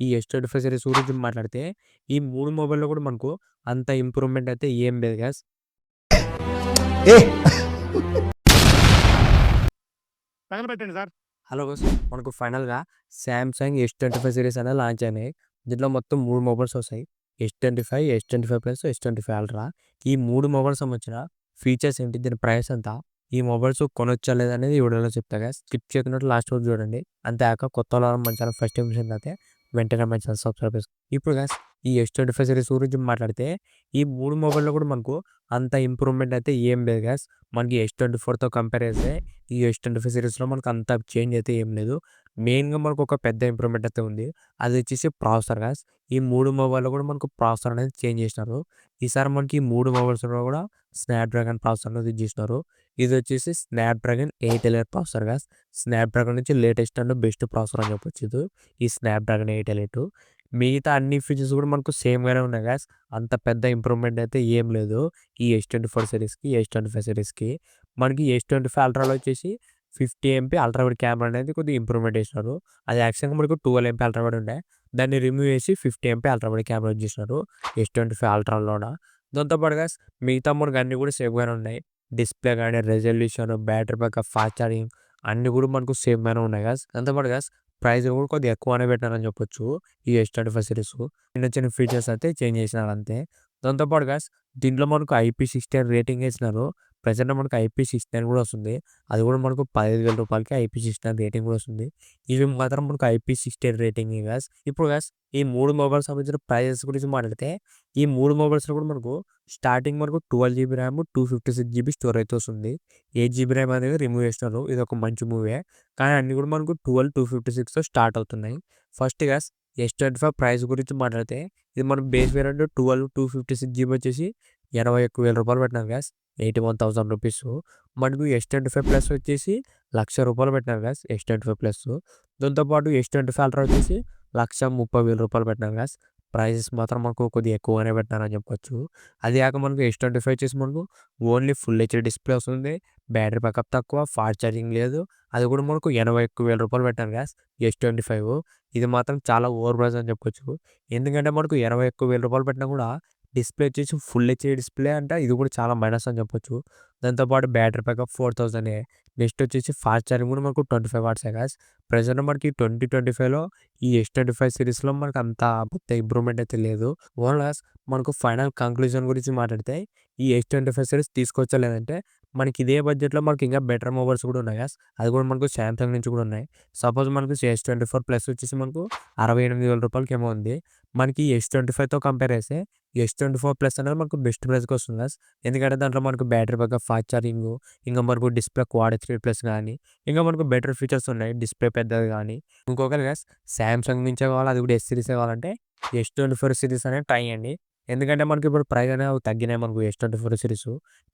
ఈ S25 series గురించి మాట్లాడితే, ఈ 3 మొబైల్‌లో కూడా మనకు అంత ఇంప్రూవ్‌మెంట్ అయితే ఏం లేదు గాయ్స్. తగలబెట్టండి సార్. హలో గాయ్స్, మనకు ఫైనల్‌గా సామ్‌సంగ్ S25 సీరీస్ అనేది లాంచ్ అయినాయి. దీంట్లో మొత్తం 3 మొబైల్స్ వస్తాయి. S25, S25 plus, S25 ultra. ఈ 3 మొబైల్స్ సంబంధించిన ఫీచర్స్ ఏంటి? దీని ప్రైస్ ఎంత? ఈ మొబైల్స్ కొనొచ్చా లేదా అనేది ఈ వీడియోలో చెప్తా గాయ్స్. స్కిప్ చేయకుండా లాస్ట్ వరకు చూడండి. అంతేకాక కొత్తోళ్ళు మన ఛానల్ ఫస్ట్ టైం చూసినట్లయితే వెంటనే మన ఛానల్ సబ్స్క్రైబ్ చేసుకోండి. ఇప్పుడు గాయ్స్, ఈ S25 సీరీస్ గురించి మాట్లాడితే, ఈ 3 మొబైల్‌లో కూడా మనకు అంత ఇంప్రూవ్‌మెంట్ అయితే ఏం లేదు గాయ్స్. మనకి S24తో కంపేర్ చేస్తే ఈ S25 సీరీస్‌లో మనకు అంత చేంజ్ అయితే ఏం లేదు. మెయిన్‌గా మనకు ఒక పెద్ద ఇంప్రూవ్‌మెంట్ అయితే ఉంది. అది వచ్చేసి ప్రాసెసర్ గాయ్స్. ఈ 3 మొబైల్‌లో కూడా మనకు ప్రాసెసర్ అనేది చేంజ్ చేసినారు. ఈసారి మనకి ఈ 3 మొబైల్స్‌లో కూడా స్నాప్‌డ్రాగన్ ప్రాసెసర్ అనేది చేసినారు. ఇది వచ్చేసి Snapdragon 8 elite processor guys. Snapdragon నుంచి లేటెస్ట్ అండ్ బెస్ట్ ప్రాసెసర్ అని చెప్పొచ్చు ఇది. ఈ స్నాప్‌డ్రాగన్ 8 ఎలైట్. మిగతా అన్ని ఫీచర్స్ కూడా మనకు సేమ్‌గానే ఉన్నాయి గాయ్స్. అంత పెద్ద ఇంప్రూవ్‌మెంట్ అయితే ఏం లేదు. ఈ S24 సీరీస్‌కి, S25 సీరీస్‌కి. మనకి S25 అల్ట్రాలో వచ్చేసి 50 ఎంపీ అల్ట్రా వైడ్ కెమెరా అనేది కొద్దిగా ఇంప్రూవ్‌మెంట్ చేసినారు. అది యాక్చువల్‌గా మనకు 12 ఎంపీ అల్ట్రా వైడ్ ఉండే. దాన్ని రిమూవ్ చేసి 50 MP ultra wide camera use చేసినారు S25 అల్ట్రాలోన. దాంతో పాటు గాయ్స్, మిగతా మనకు అన్నీ కూడా సేమ్‌గానే ఉన్నాయి. డిస్‌ప్లే గాని, resolution, battery backup, fast charging అన్నీ కూడా మనకు సేమ్‌గానే ఉన్నాయి గాయ్స్. దాంతో పాటు గాయ్స్, ప్రైస్ కూడా కొద్దిగా ఎక్కువనే పెట్టినారని చెప్పొచ్చు ఈ S25 సీరీస్. చిన్న చిన్న ఫీచర్స్ అయితే చేంజ్ చేసినారు అంతే. దాంతో పాటు గాయ్స్, దీంట్లో మనకు IP69 రేటింగ్ ఇచ్చినారు. ప్రెజెంట్ మనకు IP69 కూడా వస్తుంది. అది కూడా మనకు 15,000 IP69 రేటింగ్ కూడా వస్తుంది. ఇవి మాత్రం మనకు IP69 రేటింగే గాయ్స్. ఇప్పుడు గాయ్స్, ఈ 3 మొబైల్స్ సంబంధించిన ప్రైజెస్ గురించి మాట్లాడితే, ఈ 3 మొబైల్స్‌లో కూడా మనకు స్టార్టింగ్ మనకు 12 జీబీ ర్యామ్, 256 జీబీ స్టోరేజ్ అయితే వస్తుంది. 8 జీబీ ర్యామ్ అనేది రిమూవ్ చేసినారు. ఇది ఒక మంచి మూవే. కానీ అన్నీ కూడా మనకు 12, 256తో స్టార్ట్ అవుతున్నాయి. ఫస్ట్ గాయ్స్, S25 ప్రైస్ గురించి మాట్లాడితే, ఇది మన బేస్ వేరియంట్ 12, 256 జీబీ వచ్చేసి రూ. 81,000 పెట్టినారు గాయ్స్. 81,000 రూపీస్. మనకు S25 ప్లస్ వచ్చేసి రూ. 1,00,000 పెట్టినారు గాయ్స్. S25 plus. దాంతో పాటు S25 అల్ట్రా వచ్చేసి రూ. 1,30,000 పెట్టినారు గాయ్స్. ప్రైసెస్ మాత్రం మనకు కొద్దిగా ఎక్కువగానే పెట్టినారని చెప్పొచ్చు. అది కాక మనకు S25 వచ్చేసి మనకు ఓన్లీ ఫుల్ హెచ్‌డీ డిస్‌ప్లే వస్తుంది. బ్యాటరీ బ్యాకప్ తక్కువ, ఫాస్ట్ ఛార్జింగ్ లేదు. అది కూడా మనకు రూ. 81,000 పెట్టారు గాయ్స్ S25. ఇది మాత్రం చాలా ఓవర్ ప్రైస్ అని చెప్పొచ్చు. ఎందుకంటే మనకు రూ. 81,000 పెట్టినా కూడా డిస్‌ప్లే వచ్చేసి ఫుల్ హెచ్‌డీ డిస్‌ప్లే అంటే ఇది కూడా చాలా మైనస్ అని చెప్పొచ్చు. దాంతో పాటు బ్యాటరీ బ్యాకప్ 4000 నెక్స్ట్ వచ్చేసి ఫాస్ట్ ఛార్జింగ్ కూడా మనకు 25 వాట్సే గాయ్స్. ప్రెజెంట్ మనకి 2025లో ఈ S25 సీరీస్‌లో మనకు అంత పెద్ద ఇంప్రూవ్‌మెంట్ అయితే లేదు. ఓవరాల్‌గా మనకు ఫైనల్ కంక్లూజన్ గురించి మాట్లాడితే, ఈ S25 సీరీస్ తీసుకోవచ్చా లేదంటే, మనకి ఇదే బడ్జెట్‌లో మనకి ఇంకా బెటర్ మొబైల్స్ కూడా ఉన్నాయి గాయ్స్. అది కూడా మనకు సామ్‌సంగ్ నుంచి కూడా ఉన్నాయి. సపోజ్ మనకు S24 ప్లస్ వచ్చేసి మనకు రూ. 68,000 ఏమో ఉంది. మనకి S25తో కంపేర్ చేస్తే S24 ప్లస్ అనేది మనకు బెస్ట్ ప్రైస్‌కి వస్తుంది గాయ్స్. ఎందుకంటే దాంట్లో మనకు బ్యాటరీ బ్యాకప్, ఫాస్ట్ ఛార్జింగు, ఇంకా మనకు డిస్‌ప్లే క్వాడ్ H3+ గానీ, ఇంకా మనకు బెటర్ ఫీచర్స్ ఉన్నాయి. డిస్‌ప్లే పెద్దది గానీ. ఇంకొకటి గాయ్స్, సామ్‌సంగ్ నుంచే కావాలి, అది కూడా S సీరీసే కావాలంటే S24 సీరీస్ అనేది ట్రై చేయండి. ఎందుకంటే మనకి ఇప్పుడు ప్రైస్ అనేవి తగ్గినాయి మనకు S24 సీరీస్.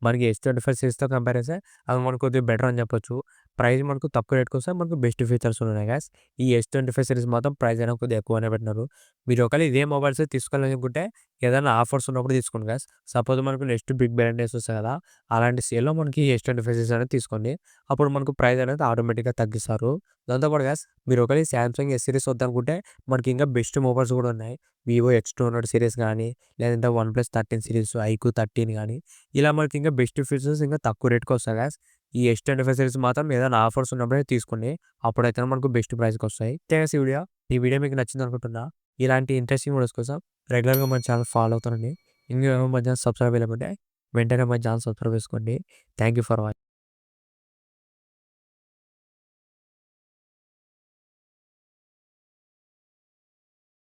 మనకి S25 సీరీస్‌తో కంపేర్ చేస్తే అవి మనకు కొద్దిగా బెటర్ అని చెప్పొచ్చు. ప్రైస్ మనకు తక్కువ రేట్‌కి వస్తే మనకు బెస్ట్ ఫీచర్స్ ఉన్నాయి గాయ్స్. ఈ S25 సీరీస్ మాత్రం ప్రైస్ అనేది కొద్దిగా ఎక్కువనే పెట్టినారు. మీరు ఒకవేళ ఇదే మొబైల్స్ తీసుకోవాలనుకుంటే ఏదైనా ఆఫర్స్ ఉన్నప్పుడు తీసుకోండి గాయ్స్. సపోజ్ మనకు నెక్స్ట్ బిగ్ బిలియన్ డేస్ వస్తాయి కదా! అలాంటి సేల్‌లో మనకి S25 సీరీస్ అనేది తీసుకోండి. అప్పుడు మనకు ప్రైస్ అనేది ఆటోమేటిక్‌గా తగ్గిస్తారు. దాంతో పాటు గాయ్స్, మీరు ఒకవేళ సామ్‌సంగ్ S సీరీస్ వద్దనుకుంటే మనకి ఇంకా బెస్ట్ మొబైల్స్ కూడా ఉన్నాయి. వివో X200 సీరీస్ గానీ, లేదంటే వన్‌ప్లస్ 13 సీరీస్, ఐక్యూ 13 గానీ, ఇలా మనకి ఇంకా బెస్ట్ ఫీచర్స్ ఇంకా తక్కువ రేట్‌కి వస్తాయి గాయ్స్. ఈ S25 సీరీస్ మాత్రం ఏదైనా ఆఫర్స్ ఉన్నప్పుడే తీసుకోండి. అప్పుడైతే మనకు బెస్ట్ ప్రైస్‌కి వస్తాయి. ఇంతే గాయ్స్ ఈ వీడియో మీకు నచ్చిందనుకుంటున్నా. ఇలాంటి ఇంట్రెస్టింగ్ వీడియోస్ కోసం రెగ్యులర్‌గా మన ఛానల్ ఫాలో అవుతుండండి. ఇంకా మన ఛానల్ సబ్స్క్రైబ్ చేయలేకపోతే వెంటనే మన ఛానల్ సబ్స్క్రైబ్ చేసుకోండి. Thank you for watching.